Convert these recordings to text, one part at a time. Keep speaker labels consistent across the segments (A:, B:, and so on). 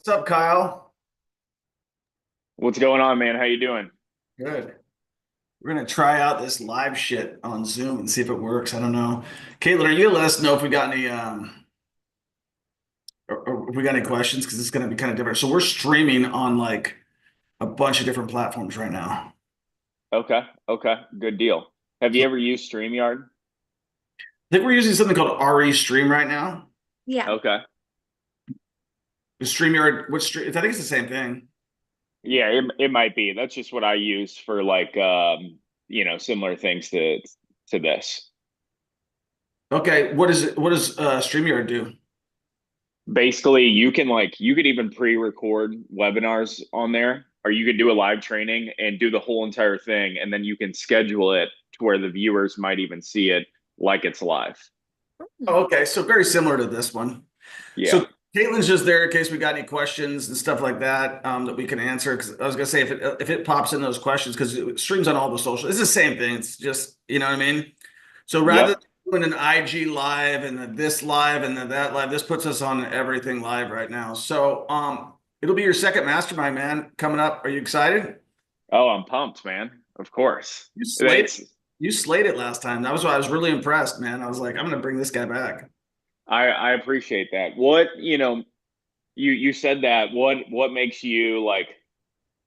A: What's up, Kyle?
B: What's going on, man? How you doing?
A: Good. We're gonna try out this live shit on Zoom and see if it works. I don't know. Caitlin, are you gonna let us know if we got any or if we got any questions? Because it's gonna be kind of different. So we're streaming on like a bunch of different platforms right now.
B: Okay, okay, good deal. Have you
A: So
B: ever used StreamYard?
A: I think we're using something called RE Stream right now.
C: Yeah.
B: Okay.
A: The StreamYard, what stream? I think it's the same thing.
B: Yeah, it might be. That's just what I use for like similar things to this.
A: Okay, what is it? What does StreamYard do?
B: Basically, you could even pre-record webinars on there, or you could do a live training and do the whole entire thing, and then you can schedule it to where the viewers might even see it like it's live.
A: Oh, okay, so very similar to this one.
B: Yeah.
A: So Caitlin's just there in case we got any questions and stuff like that that we can answer. Because I was gonna say if it pops in those questions because it streams on all the social, it's the same thing. It's just what I mean. So rather
B: Yep.
A: than doing an IG live and then this live and then that live, this puts us on everything live right now. So it'll be your second mastermind, man, coming up. Are you excited?
B: Oh, I'm pumped, man. Of course.
A: You slayed it.
B: It's
A: You slayed it last time. That was why I was really impressed, man. I was like, I'm gonna bring this guy back.
B: I appreciate that. You said that. What makes you like,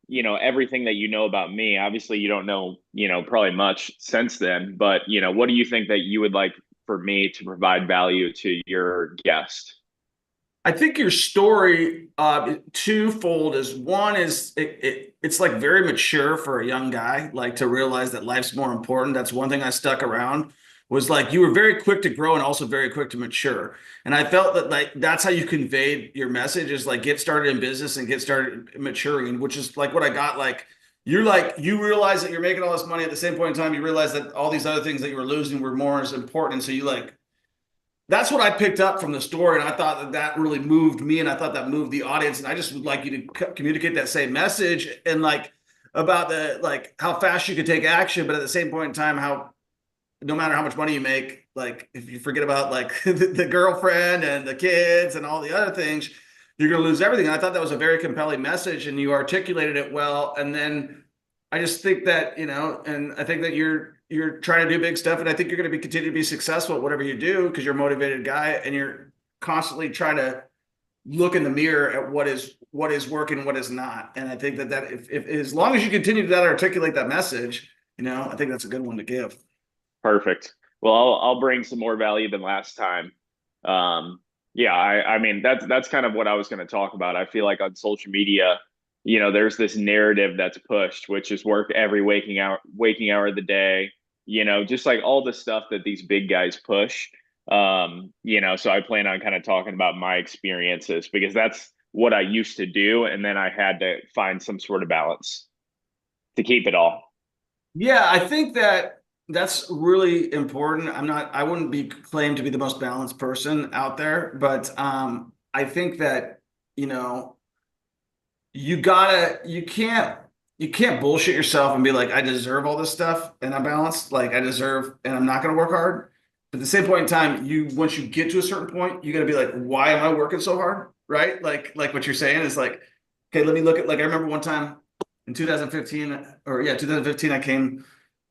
B: everything that you know about me? Obviously, you don't know, probably much since then, but what do you think that you would like for me to provide value to your guest?
A: I think your story twofold is one is it's like very mature for a young guy, like to realize that life's more important. That's one thing I stuck around was like you were very quick to grow and also very quick to mature. And I felt that like that's how you conveyed your message is like get started in business and get started maturing, which is like what I got like you realize that you're making all this money at the same point in time you realize that all these other things that you were losing were more as important. And so you like that's what I picked up from the story, and I thought that that really moved me, and I thought that moved the audience, and I just would like you to communicate that same message and like about the like how fast you could take action, but at the same point in time, how no matter how much money you make, like if you forget about like the girlfriend and the kids and all the other things, you're going to lose everything. And I thought that was a very compelling message, and you articulated it well. And then I just think that and I think that you're trying to do big stuff, and I think you're going to be continue to be successful at whatever you do because you're a motivated guy, and you're constantly trying to look in the mirror at what is working, what is not. And I think that if as long as you continue to that articulate that message, I think that's a good one to give.
B: Perfect. Well, I'll bring some more value than last time. Yeah, I mean that's kind of what I was going to talk about. I feel like on social media, there's this narrative that's pushed, which is work every waking hour of the day. Just like all the stuff that these big guys push. So I plan on kind of talking about my experiences because that's what I used to do, and then I had to find some sort of balance to keep it all.
A: Yeah, I think that that's really important. I wouldn't be claimed to be the most balanced person out there, but I think that, you know, you can't bullshit yourself and be like, I deserve all this stuff and I'm balanced. Like I deserve, and I'm not going to work hard. But at the same point in time, once you get to a certain point, you got to be like, why am I working so hard? Right? Like what you're saying is like, okay, let me look at, like, I remember one time in 2015 or yeah, 2015, I came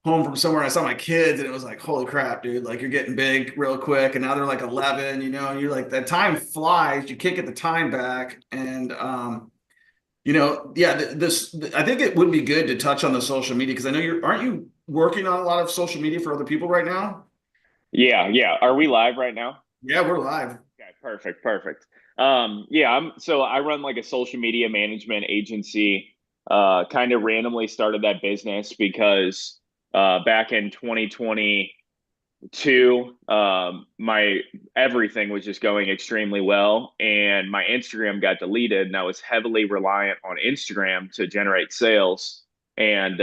A: home from somewhere and I saw my kids and it was like, holy crap, dude, like you're getting big real quick. And now they're like 11, and you're like, that time flies. You can't get the time back. And, yeah, I think it would be good to touch on the social media because I know aren't you working on a lot of social media for other people right now?
B: Yeah, yeah. Are we live right now?
A: Yeah, we're live.
B: Okay, perfect, perfect. Yeah, I run like a social media management agency. Kind of randomly started that business because back in 2022, my everything was just going extremely well, and my Instagram got deleted, and I was heavily reliant on Instagram to generate sales, and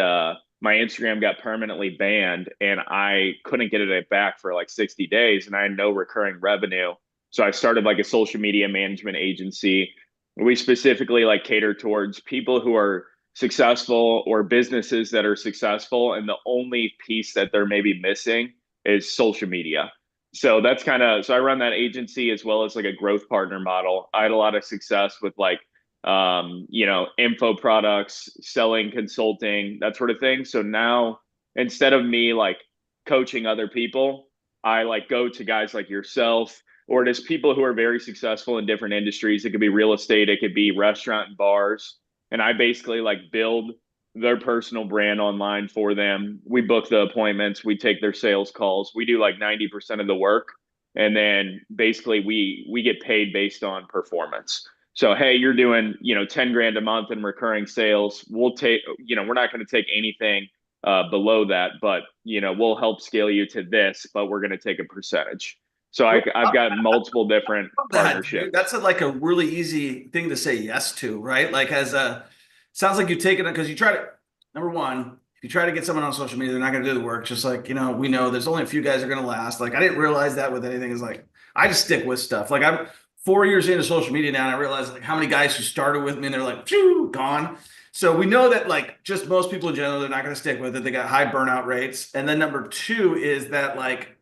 B: my Instagram got permanently banned, and I couldn't get it back for like 60 days, and I had no recurring revenue. So I started like a social media management agency. We specifically like cater towards people who are successful or businesses that are successful, and the only piece that they're maybe missing is social media. So I run that agency as well as like a growth partner model. I had a lot of success with like info products, selling, consulting, that sort of thing. So now instead of me like coaching other people, I like go to guys like yourself or just people who are very successful in different industries. It could be real estate, it could be restaurant and bars. And I basically like build their personal brand online for them. We book the appointments, we take their sales calls, we do like 90% of the work. And then basically we get paid based on performance. So, hey, you're doing, 10 grand a month in recurring sales. We'll take, we're not going to take anything below that, but, we'll help scale you to this, but we're going to take a percentage. So I've got multiple different
A: Love that, dude.
B: partnerships.
A: That's like a really easy thing to say yes to, right? Like as a sounds like you've taken it because you try to number one, if you try to get someone on social media, they're not going to do the work. Just like, we know there's only a few guys that are going to last. Like I didn't realize that with anything is like I just stick with stuff. Like I'm 4 years into social media now, and I realize like how many guys who started with me and they're like, phew, gone. So we know that like just most people in general, they're not going to stick with it. They got high burnout rates. And then number two is that like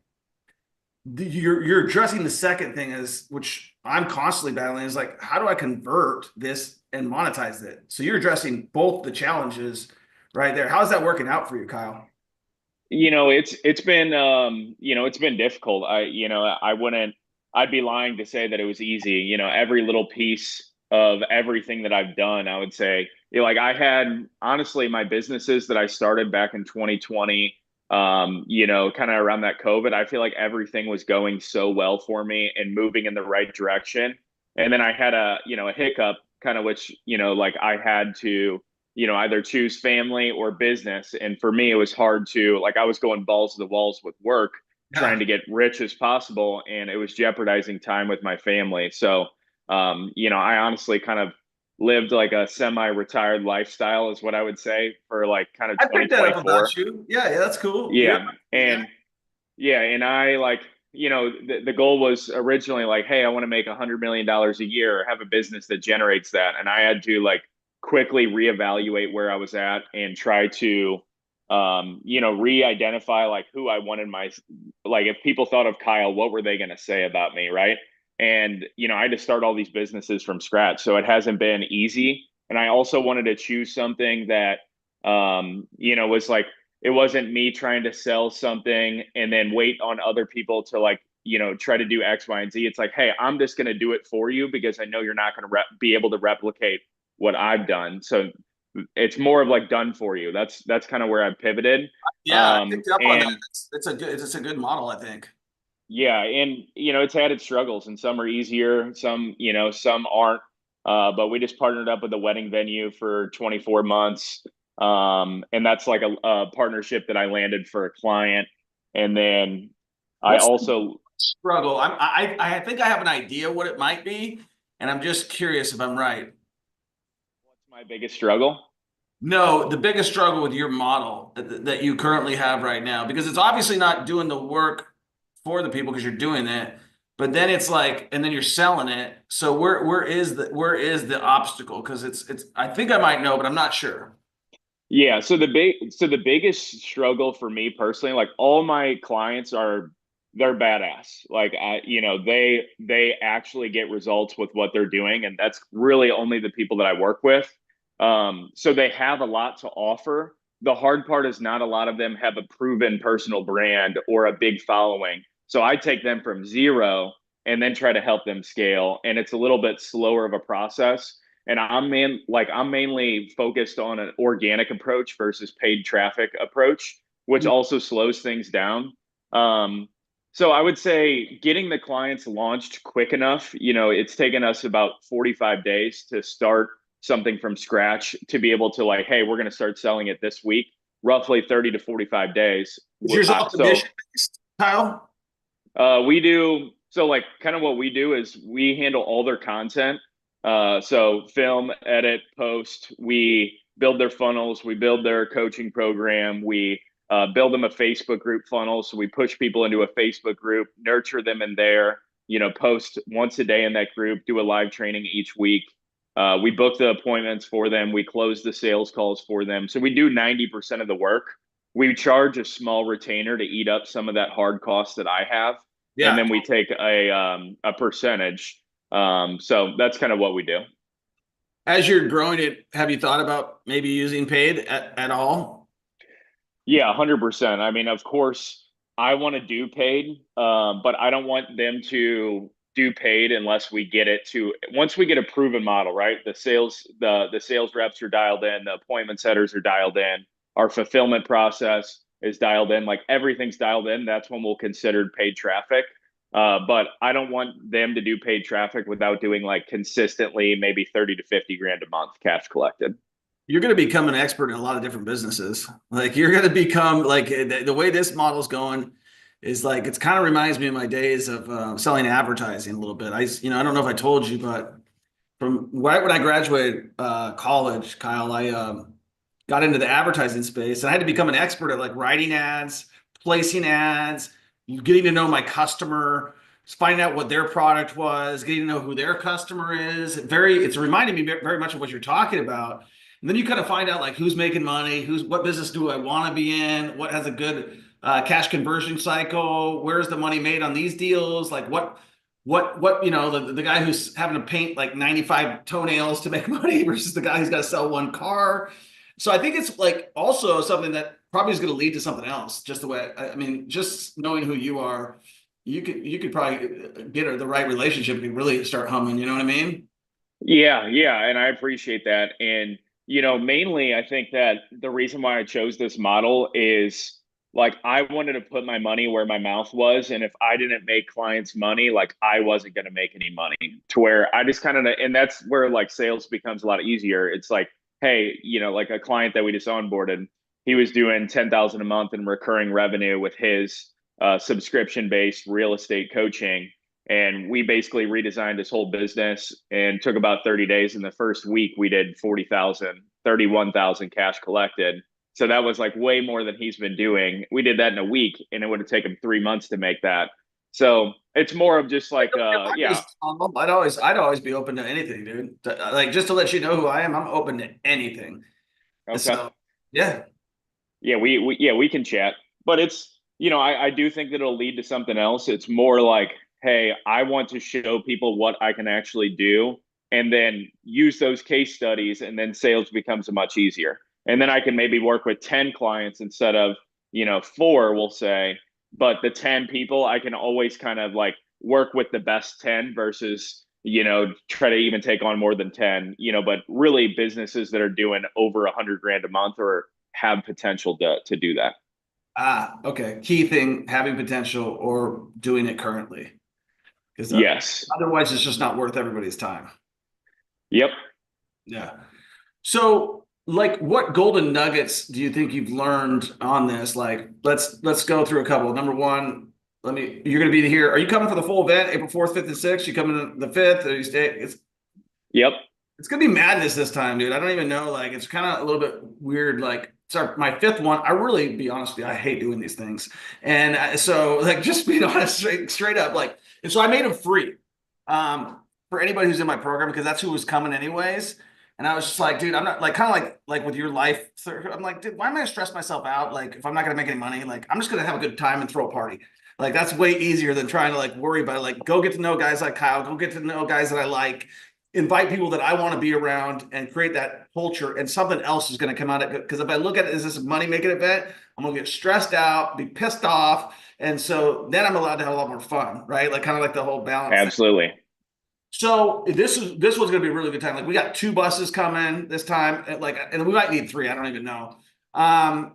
A: you're addressing the second thing is which I'm constantly battling is like how do I convert this and monetize it? So you're addressing both the challenges right there. How's that working out for you, Kyle?
B: It's been difficult. I wouldn't, I'd be lying to say that it was easy. Every little piece of everything that I've done, I would say, like I had honestly my businesses that I started back in 2020, kind of around that COVID, I feel like everything was going so well for me and moving in the right direction. And then I had a hiccup kind of which, like I had to either choose family or business. And for me, it was hard to like I was going balls to the walls with work, trying
A: Yeah.
B: to get rich as possible, and it was jeopardizing time with my family. So, I honestly kind of lived like a semi-retired lifestyle, is what I would say, for like kind of
A: I picked that up about
B: 2024.
A: you. Yeah, yeah, that's cool. You're
B: Yeah,
A: yeah.
B: and yeah, and I like, the goal was originally like, hey, I want to make $100 million a year, have a business that generates that. And I had to like quickly reevaluate where I was at and try to, re-identify like who I wanted like if people thought of Kyle, what were they going to say about me? Right. And, I had to start all these businesses from scratch. So it hasn't been easy. And I also wanted to choose something that, was like, it wasn't me trying to sell something and then wait on other people to like try to do X, Y, and Z. It's like, hey, I'm just going to do it for you because I know you're not going to be able to replicate what I've done. So it's more of like done for you. That's kind of where I pivoted.
A: Yeah, I picked up on that.
B: And
A: It's a good model, I think.
B: yeah, and it's had its struggles, and some are easier, some aren't. But we just partnered up with a wedding venue for 24 months. And that's like a partnership that I landed for a client. And then I
A: What's the
B: also,
A: struggle? I think I have an idea what it might be, and I'm just curious if I'm right.
B: what's my biggest struggle?
A: No, the biggest struggle with your model that you currently have right now, because it's obviously not doing the work for the people because you're doing it, but then it's like, and then you're selling it. So where is the obstacle? Because it's I think I might know, but I'm not sure.
B: Yeah, so the biggest struggle for me personally, like all my clients they're badass. Like they actually get results with what they're doing, and that's really only the people that I work with. So they have a lot to offer. The hard part is not a lot of them have a proven personal brand or a big following. So I take them from zero and then try to help them scale, and it's a little bit slower of a process, and I'm mainly focused on an organic approach versus paid traffic approach, which also slows things down. Um, so I would say getting the clients launched quick enough, it's taken us about 45 days to start something from scratch to be able to like, hey, we're going to start selling it this week, roughly 30 to 45 days.
A: Is yours all
B: So
A: commission based, Kyle?
B: we do so like kind of what we do is we handle all their content. So film, edit, post. We build their funnels. We build their coaching program. We build them a Facebook group funnel. So we push people into a Facebook group, nurture them in there. Post once a day in that group. Do a live training each week. We book the appointments for them. We close the sales calls for them. So we do 90% of the work. We charge a small retainer to eat up some of that hard cost that I have, and
A: Yeah.
B: then we take a percentage. So that's kind of what we do.
A: As you're growing it, have you thought about maybe using paid at all?
B: Yeah, 100%. I mean, of course, I want to do paid, but I don't want them to do paid unless we get it to once we get a proven model, right? The sales reps are dialed in, the appointment setters are dialed in, our fulfillment process is dialed in, like everything's dialed in. That's when we'll consider paid traffic. But I don't want them to do paid traffic without doing like consistently maybe 30 to 50 grand a month cash collected.
A: You're going to become an expert in a lot of different businesses. Like you're going to become like the way this model's going is like it's kind of reminds me of my days of selling advertising a little bit. I don't know if I told you, but from right when I graduated college, Kyle, I got into the advertising space and I had to become an expert at like writing ads, placing ads, getting to know my customer, finding out what their product was, getting to know who their customer is. It's reminding me very much of what you're talking about. And then you kind of find out like who's making money, what business do I want to be in, what has a good cash conversion cycle, where's the money made on these deals, like the guy who's having to paint like 95 toenails to make money versus the guy who's got to sell one car. So I think it's like also something that probably is going to lead to something else. Just the way I mean, just knowing who you are, you could probably get the right relationship and really start humming. You know what I mean?
B: Yeah, yeah, and I appreciate that. And mainly I think that the reason why I chose this model is like I wanted to put my money where my mouth was, and if I didn't make clients money, like I wasn't going to make any money. To where I just kind of, and that's where like sales becomes a lot easier. It's like, hey, like a client that we just onboarded, he was doing 10,000 a month in recurring revenue with his subscription-based real estate coaching, and we basically redesigned his whole business and took about 30 days. In the first week, we did 40,000, 31,000 cash collected. So that was like way more than he's been doing. We did that in a week and it would have taken 3 months to make that. So it's more of just like,
A: If I could
B: yeah,
A: just, I'd always be open to anything, dude. Like just to let you know who I am, I'm open to anything.
B: okay.
A: So yeah.
B: Yeah, we can chat. But it's, I do think that it'll lead to something else. It's more like, hey, I want to show people what I can actually do and then use those case studies, and then sales becomes much easier. And then I can maybe work with 10 clients instead of, four, we'll say. But the 10 people, I can always kind of like work with the best 10 versus, try to even take on more than 10, but really businesses that are doing over 100 grand a month or have potential to do that.
A: Okay. Key thing, having potential or doing it currently. Because
B: Yes.
A: otherwise it's just not worth everybody's time.
B: Yep.
A: Yeah. So, like, what golden nuggets do you think you've learned on this? Like, let's go through a couple. Number one, you're going to be here. Are you coming for the full event, April 4th, 5th, and 6th? You coming the 5th? Or you stay?
B: Yep.
A: It's gonna be madness this time, dude. I don't even know. Like, it's kind of a little bit weird. Like, sorry, my fifth one. I really, be honest with you, I hate doing these things. And so, like, just being honest, straight up, like, and so I made them free, for anybody who's in my program because that's who was coming anyways. And I was just like, dude, I'm not like kind of like with your life. I'm like, dude, why am I gonna stress myself out? Like, if I'm not gonna make any money, like, I'm just gonna have a good time and throw a party. Like, that's way easier than trying to like worry about it. Like, go get to know guys like Kyle. Go get to know guys that I like, invite people that I want to be around and create that culture, and something else is going to come out of it. Because if I look at it as this money making event, I'm going to get stressed out, be pissed off. And so then I'm allowed to have a lot more fun, right? Like kind of like the whole balance thing.
B: Absolutely.
A: So this was going to be a really good time. Like we got two buses coming this time, and we might need three. I don't even know.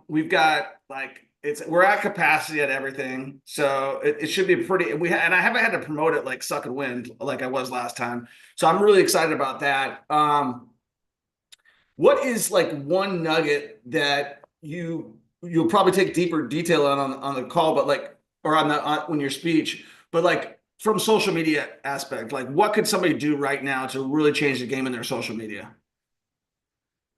A: We've got like we're at capacity at everything, so it should be pretty. And I haven't had to promote it like suck and wind like I was last time, so I'm really excited about that. What is like one nugget that you'll probably take deeper detail on the call, but like or on when your speech, but like from social media aspect, like what could somebody do right now to really change the game in their social media?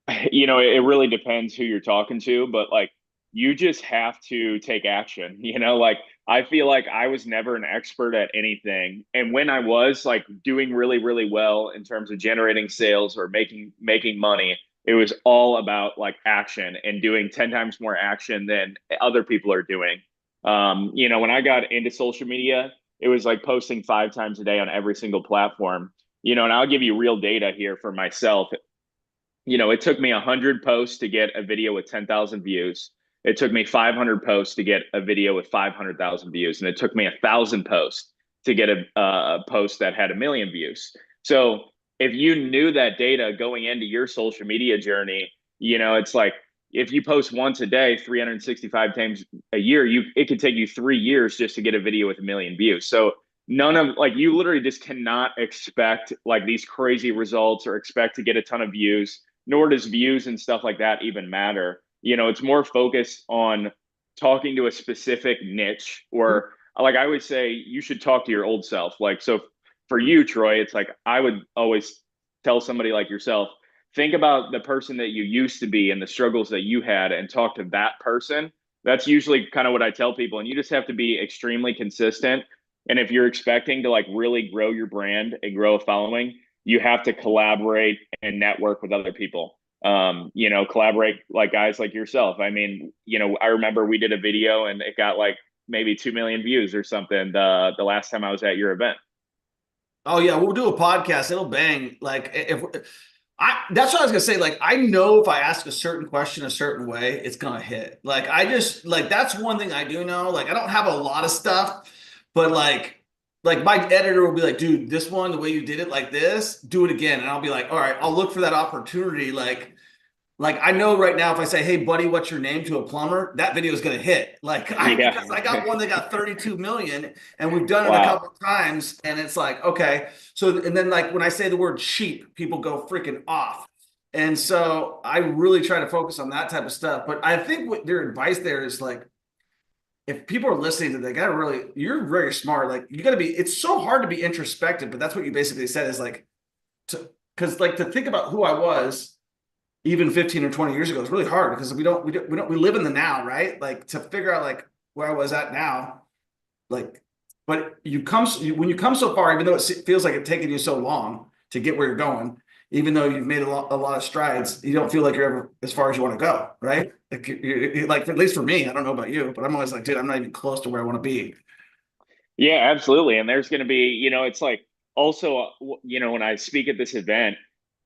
B: It really depends who you're talking to, but like you just have to take action. Like I feel like I was never an expert at anything. And when I was like doing really, really well in terms of generating sales or making money, it was all about like action and doing 10 times more action than other people are doing. When I got into social media, it was like posting 5 times a day on every single platform. And I'll give you real data here for myself. it took me 100 posts to get a video with 10,000 views. It took me 500 posts to get a video with 500,000 views. And it took me 1,000 posts to get a post that had 1 million views. So if you knew that data going into your social media journey, it's like if you post once a day, 365 times a year, it could take you 3 years just to get a video with 1 million views. So none of like you literally just cannot expect like these crazy results or expect to get a ton of views, nor does views and stuff like that even matter. It's more focused on talking to a specific niche, or like I would say you should talk to your old self. Like, so for you, Troy, it's like I would always tell somebody like yourself, think about the person that you used to be and the struggles that you had and talk to that person. That's usually kind of what I tell people. And you just have to be extremely consistent. And if you're expecting to like really grow your brand and grow a following, you have to collaborate and network with other people. Collaborate like guys like yourself. I mean, I remember we did a video and it got like maybe 2 million views or something the last time I was at your event.
A: Oh yeah, we'll do a podcast. It'll bang. Like if that's what I was gonna say. Like I know if I ask a certain question a certain way, it's gonna hit. Like I just like that's one thing I do know. Like I don't have a lot of stuff, but like my editor will be like, dude, this one, the way you did it like this, do it again. And I'll be like, all right, I'll look for that opportunity. Like I know right now if I say, hey buddy, what's your name to a plumber, that video is gonna hit.
B: Yeah.
A: Because I got one that got 32 million and we've done it a
B: Wow.
A: couple of times and it's like, okay. So and then like when I say the word cheap, people go freaking off. And so I really try to focus on that type of stuff. But I think what their advice there is like, if people are listening to, they gotta really, you're very smart. Like you gotta be, it's so hard to be introspective, but that's what you basically said is like, because like to think about who I was even 15 or 20 years ago is really hard because we live in the now, right? Like to figure out like where I was at now, like, but when you come so far, even though it feels like it's taken you so long to get where you're going, even though you've made a lot of strides, you don't feel like you're ever as far as you want to go, right? Like at least for me, I don't know about you, but I'm always like, dude, I'm not even close to where I want to be.
B: Yeah, absolutely. And there's going to be, it's like also, when I speak at this event,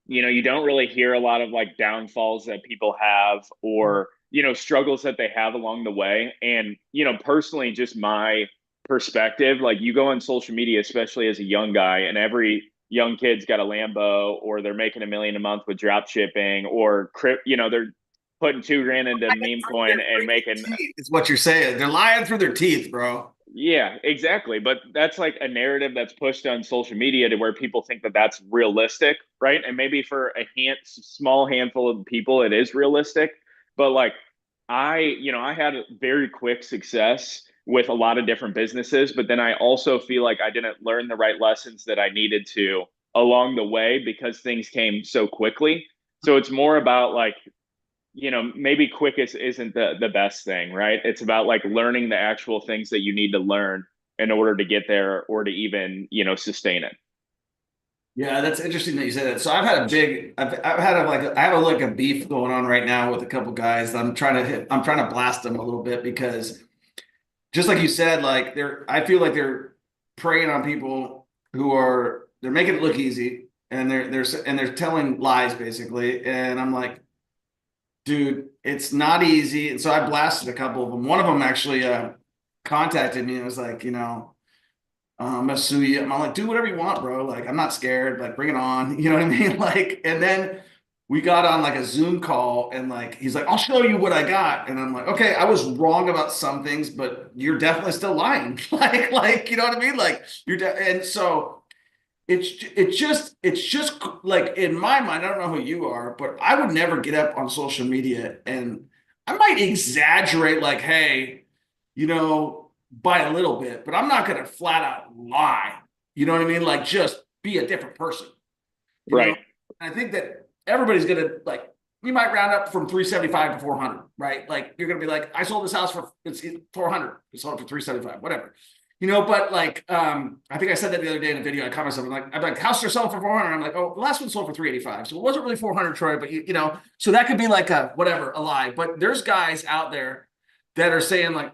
B: you don't really hear a lot of like downfalls that people have or, struggles that they have along the way. And, personally, just my perspective, like you go on social media, especially as a young guy, and every young kid's got a Lambo or they're making 1 million a month with drop shipping or, they're putting 2 grand into meme coin and making.
A: It's what you're saying. They're lying through their teeth, bro.
B: Yeah, exactly. But that's like a narrative that's pushed on social media to where people think that that's realistic, right? And maybe for small handful of people, it is realistic. But like, I had a very quick success with a lot of different businesses, but then I also feel like I didn't learn the right lessons that I needed to along the way because things came so quickly. So it's more about like maybe quickest isn't the best thing, right? It's about like learning the actual things that you need to learn in order to get there or to even, sustain it.
A: Yeah, that's interesting that you say that. So I've had I have like a beef going on right now with a couple guys. I'm trying to blast them a little bit because just like you said, like I feel like they're preying on people they're making it look easy and they're telling lies basically. And I'm like, dude, it's not easy. And so I blasted a couple of them. One of them actually contacted me and was like, I'm gonna sue you. I'm like, do whatever you want, bro. Like, I'm not scared. Like, bring it on. You know what I mean? Like, and then we got on like a Zoom call and like he's like, I'll show you what I got. And I'm like, okay, I was wrong about some things, but you're definitely still lying. Like, you know what I mean? Like and so it's just like in my mind, I don't know who you are, but I would never get up on social media and I might exaggerate like, hey, by a little bit, but I'm not going to flat out lie. You know what I mean? Like just be a different person. You know,
B: Right.
A: and I think that everybody's going to like, we might round up from 375 to 400, right? Like you're going to be like, I sold this house for it's 400. We sold it for 375, whatever. But like, I think I said that the other day in a video. I commented something like, I'm like, house are selling for 400. I'm like, oh, the last one sold for 385. So it wasn't really 400, Troy, but so that could be like a lie. But there's guys out there that are saying like,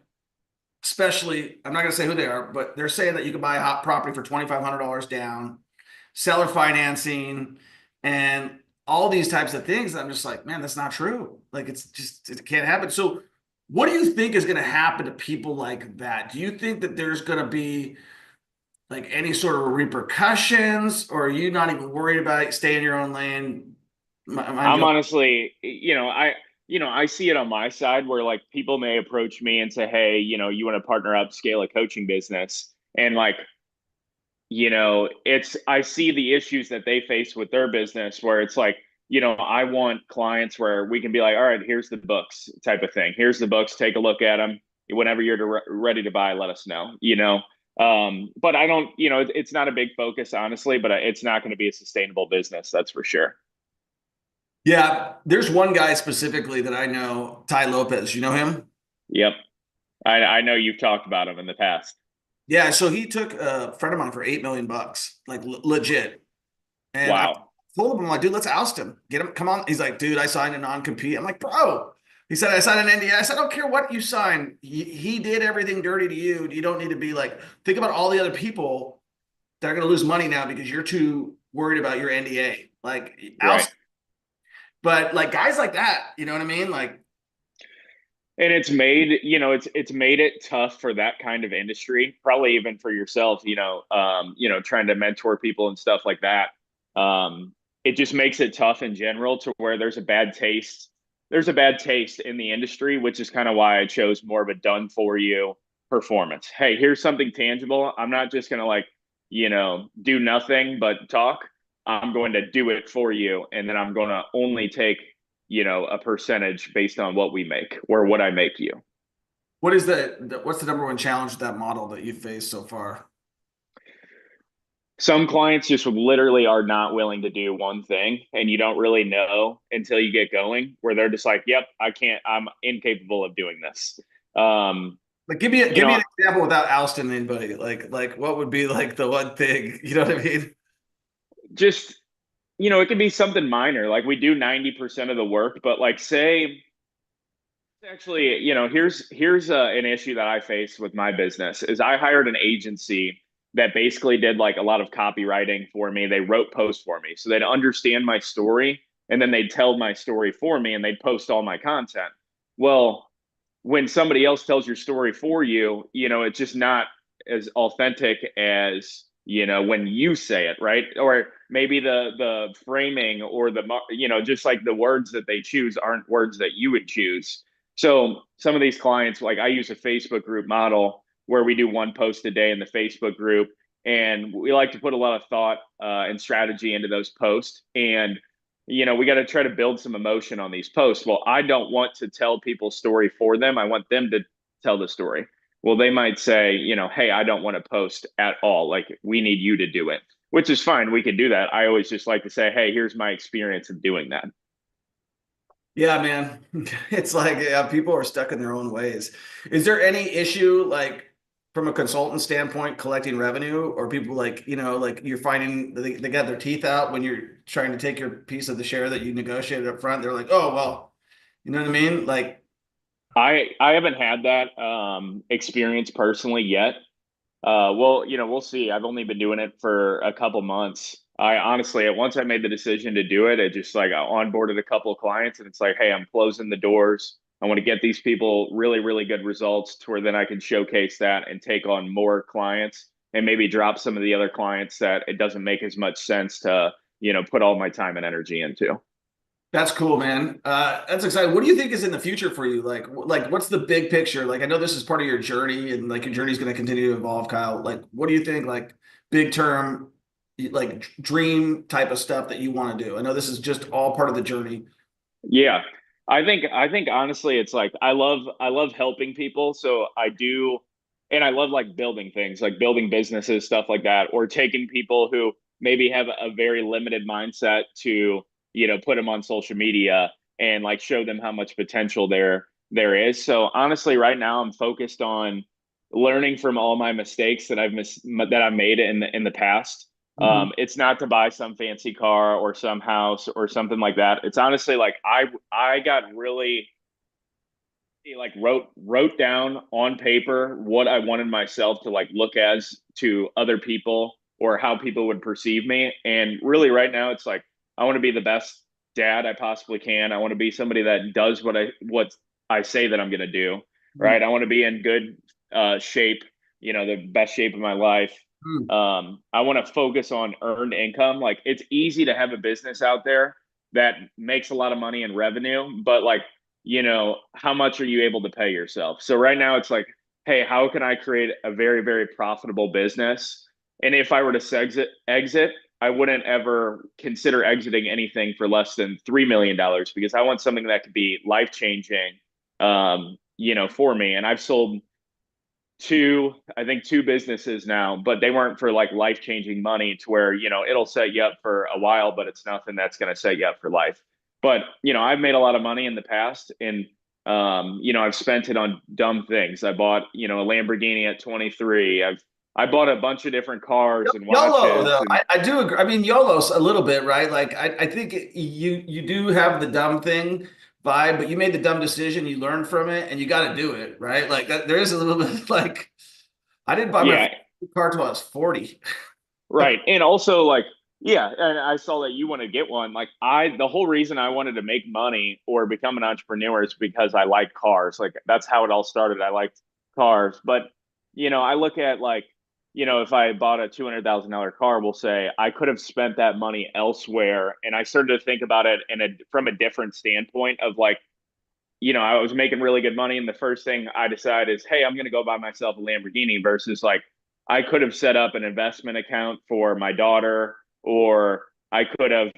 A: especially, I'm not going to say who they are, but they're saying that you can buy a hot property for $2,500 down, seller financing, and all these types of things. I'm just like, man, that's not true. Like it's just it can't happen. So what do you think is going to happen to people like that? Do you think that there's going to be like any sort of repercussions, or are you not even worried about it? Stay in your own lane. Mind
B: I'm
A: you.
B: honestly, I see it on my side where like people may approach me and say, "Hey, you want to partner up, scale a coaching business," and like it's I see the issues that they face with their business where it's like, I want clients where we can be like, all right, here's the books type of thing. Here's the books, take a look at them. Whenever you're ready to buy, let us know. But I don't, it's not a big focus, honestly, but it's not going to be a sustainable business. That's for sure.
A: Yeah, there's one guy specifically that I know, Ty Lopez. You know him?
B: Yep. I know you've talked about them in the past.
A: Yeah, so he took a friend of mine for 8 million bucks, like legit. And I
B: Wow.
A: told him, I'm like, dude, let's oust him. Get him, come on. He's like, dude, I signed a non-compete. I'm like, bro. He said, I signed an NDA. I said, I don't care what you signed. He did everything dirty to you. You don't need to be like, think about all the other people that are going to lose money now because you're too worried about your NDA. Like,
B: Right.
A: oust. But like guys like that, you know what I mean? Like,
B: And it's made it tough for that kind of industry, probably even for yourself, trying to mentor people and stuff like that. It just makes it tough in general to where there's a bad taste. There's a bad taste in the industry, which is kind of why I chose more of a done for you performance. Hey, here's something tangible. I'm not just gonna like, do nothing but talk. I'm going to do it for you. And then I'm going to only take a percentage based on what we make or what I make you.
A: what's the number one challenge with that model that you've faced so far?
B: Some clients just literally are not willing to do one thing, and you don't really know until you get going, where they're just like, "Yep, I can't. I'm incapable of doing this." Um,
A: Like, give me
B: you
A: give me
B: know,
A: an example without ousting anybody. Like what would be like the one thing? You know what I mean?
B: just it could be something minor. Like we do 90% of the work, but like say actually, here's an issue that I face with my business is I hired an agency that basically did like a lot of copywriting for me. They wrote posts for me, so they'd understand my story and then they'd tell my story for me and they'd post all my content. Well, when somebody else tells your story for you, it's just not as authentic as when you say it, right? Or maybe the framing or just like the words that they choose aren't words that you would choose. So some of these clients, like I use a Facebook group model where we do one post a day in the Facebook group, and we like to put a lot of thought and strategy into those posts. And we got to try to build some emotion on these posts. Well, I don't want to tell people's story for them. I want them to tell the story. Well, they might say, hey, I don't want to post at all. Like, we need you to do it, which is fine. We can do that. I always just like to say, hey, here's my experience of doing that.
A: Yeah, man. It's like yeah, people are stuck in their own ways. Is there any issue like from a consultant standpoint collecting revenue, or people like like you're finding they got their teeth out when you're trying to take your piece of the share that you negotiated up front? They're like, oh well, you know what I mean? Like,
B: I haven't had that experience personally yet. Well, we'll see. I've only been doing it for a couple months. I honestly, once I made the decision to do it, it just like I onboarded a couple of clients, and it's like, hey, I'm closing the doors. I want to get these people really, really good results to where then I can showcase that and take on more clients and maybe drop some of the other clients that it doesn't make as much sense to, put all my time and energy into.
A: that's cool, man. That's exciting. What do you think is in the future for you? Like what's the big picture? Like, I know this is part of your journey, and like your journey is going to continue to evolve, Kyle. Like, what do you think? Like, big term, like dream type of stuff that you want to do. I know this is just all part of the journey.
B: Yeah. I think honestly it's like I love helping people. So I do, and I love like building things, like building businesses, stuff like that, or taking people who maybe have a very limited mindset to, put them on social media and like show them how much potential there is. So honestly, right now I'm focused on learning from all my mistakes that I've made in the past.
A: Mhm.
B: It's not to buy some fancy car or some house or something like that. It's honestly like I got really like wrote down on paper what I wanted myself to like look as to other people or how people would perceive me. And really right now it's like I want to be the best dad I possibly can. I want to be somebody that does what I say that I'm going to do,
A: Mm,
B: right? I want to be in good shape, the best shape of my life.
A: mm.
B: I want to focus on earned income. Like it's easy to have a business out there that makes a lot of money in revenue, but like, how much are you able to pay yourself? So right now it's like, hey, how can I create a very, very profitable business? And if I were to exit, I wouldn't ever consider exiting anything for less than $3 million because I want something that could be life changing, for me. And I've sold I think two businesses now, but they weren't for like life changing money to where, it'll set you up for a while, but it's nothing that's going to set you up for life. But, I've made a lot of money in the past and, I've spent it on dumb things. I bought, a Lamborghini at 23. I bought a bunch of different cars and
A: YOLO
B: watches
A: though,
B: and
A: I do agree. I mean, YOLO's a little bit, right? Like I think you do have the dumb thing vibe, but you made the dumb decision, you learned from it, and you got to do it, right? Like that, there is a little bit like I didn't buy my
B: yeah,
A: first car till I was 40.
B: right. And also like, yeah, and I saw that you want to get one. Like the whole reason I wanted to make money or become an entrepreneur is because I like cars. Like that's how it all started. I liked cars. But, I look at like, if I bought a $200,000 car, we'll say I could have spent that money elsewhere. And I started to think about it from a different standpoint of like, I was making really good money. And the first thing I decide is, hey, I'm going to go buy myself a Lamborghini versus like, I could have set up an investment account for my daughter, or I could have,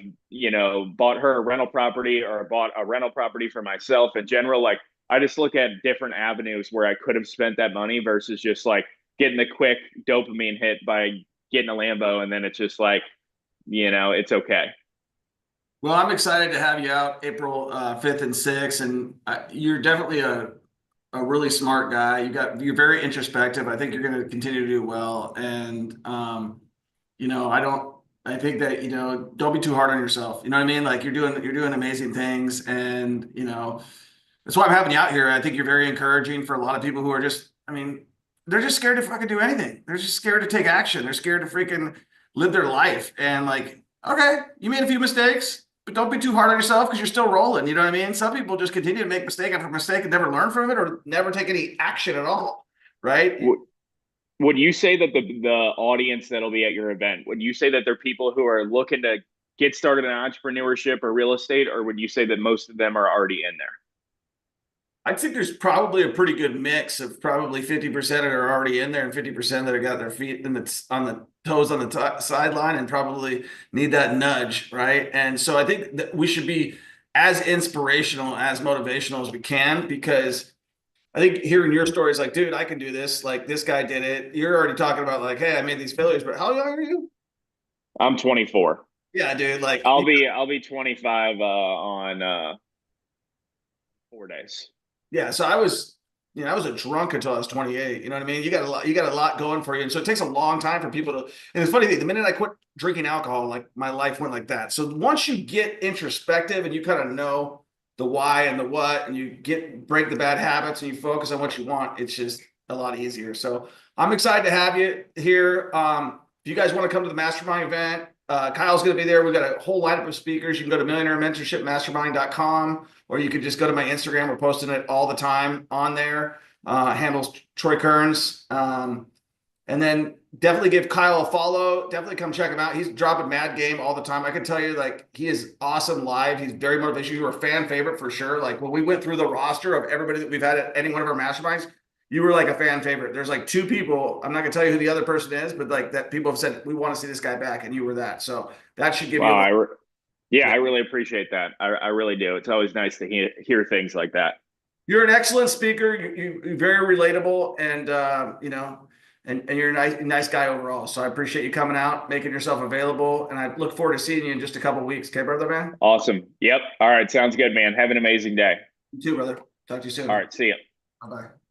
B: bought her a rental property or bought a rental property for myself in general. Like, I just look at different avenues where I could have spent that money versus just like getting the quick dopamine hit by getting a Lambo. And then it's just like, it's okay.
A: Well, I'm excited to have you out April 5th and 6th, and you're definitely a really smart guy. You're very introspective. I think you're going to continue to do well, and I think that don't be too hard on yourself. You know what I mean? Like you're doing amazing things, and that's why I'm having you out here. I think you're very encouraging for a lot of people who are just, I mean, they're just scared to fucking do anything. They're just scared to take action. They're scared to freaking live their life. And like, okay, you made a few mistakes, but don't be too hard on yourself because you're still rolling. You know what I mean? Some people just continue to make mistake after mistake and never learn from it or never take any action at all. Right?
B: Would you say that the audience that'll be at your event, would you say that they're people who are looking to get started in entrepreneurship or real estate, or would you say that most of them are already in there?
A: I think there's probably a pretty good mix of probably 50% that are already in there and 50% that have got their feet on the toes on the sideline and probably need that nudge, right? And so I think that we should be as inspirational, as motivational as we can, because I think hearing your stories like, dude, I can do this. Like this guy did it. You're already talking about like, hey, I made these failures, but how young are you?
B: I'm 24.
A: Yeah, dude. Like,
B: I'll be 25 on 4 days.
A: yeah, so I was a drunk until I was 28. You know what I mean? You got a lot going for you. And so it takes a long time for people to, and it's funny, the minute I quit drinking alcohol, like my life went like that. So once you get introspective and you kind of know the why and the what, and you break the bad habits and you focus on what you want, it's just a lot easier. So I'm excited to have you here. If you guys want to come to the Mastermind event, Kyle's going to be there. We've got a whole lineup of speakers. You can go to millionairementorshipmastermind.com, or you could just go to my Instagram. We're posting it all the time on there. Handles Troy Kearns. And then definitely give Kyle a follow. Definitely come check him out. He's dropping mad game all the time. I can tell you, like, he is awesome live. He's very motivational. You were a fan favorite for sure. Like when we went through the roster of everybody that we've had at any one of our masterminds, you were like a fan favorite. There's like two people. I'm not gonna tell you who the other person is, but like that people have said we want to see this guy back, and you were that. So that should give you a
B: Wow.
A: little.
B: Yeah,
A: Yeah.
B: I really appreciate that. I really do. It's always nice to hear things like that.
A: You're an excellent speaker. You're very relatable, and and you're a nice guy overall. So I appreciate you coming out, making yourself available, and I look forward to seeing you in just a couple of weeks. Okay, brother, man.
B: Awesome. Yep. All right. Sounds good, man. Have an amazing day.
A: You too, brother. Talk to you
B: All
A: soon.
B: right. See ya.
A: Bye bye.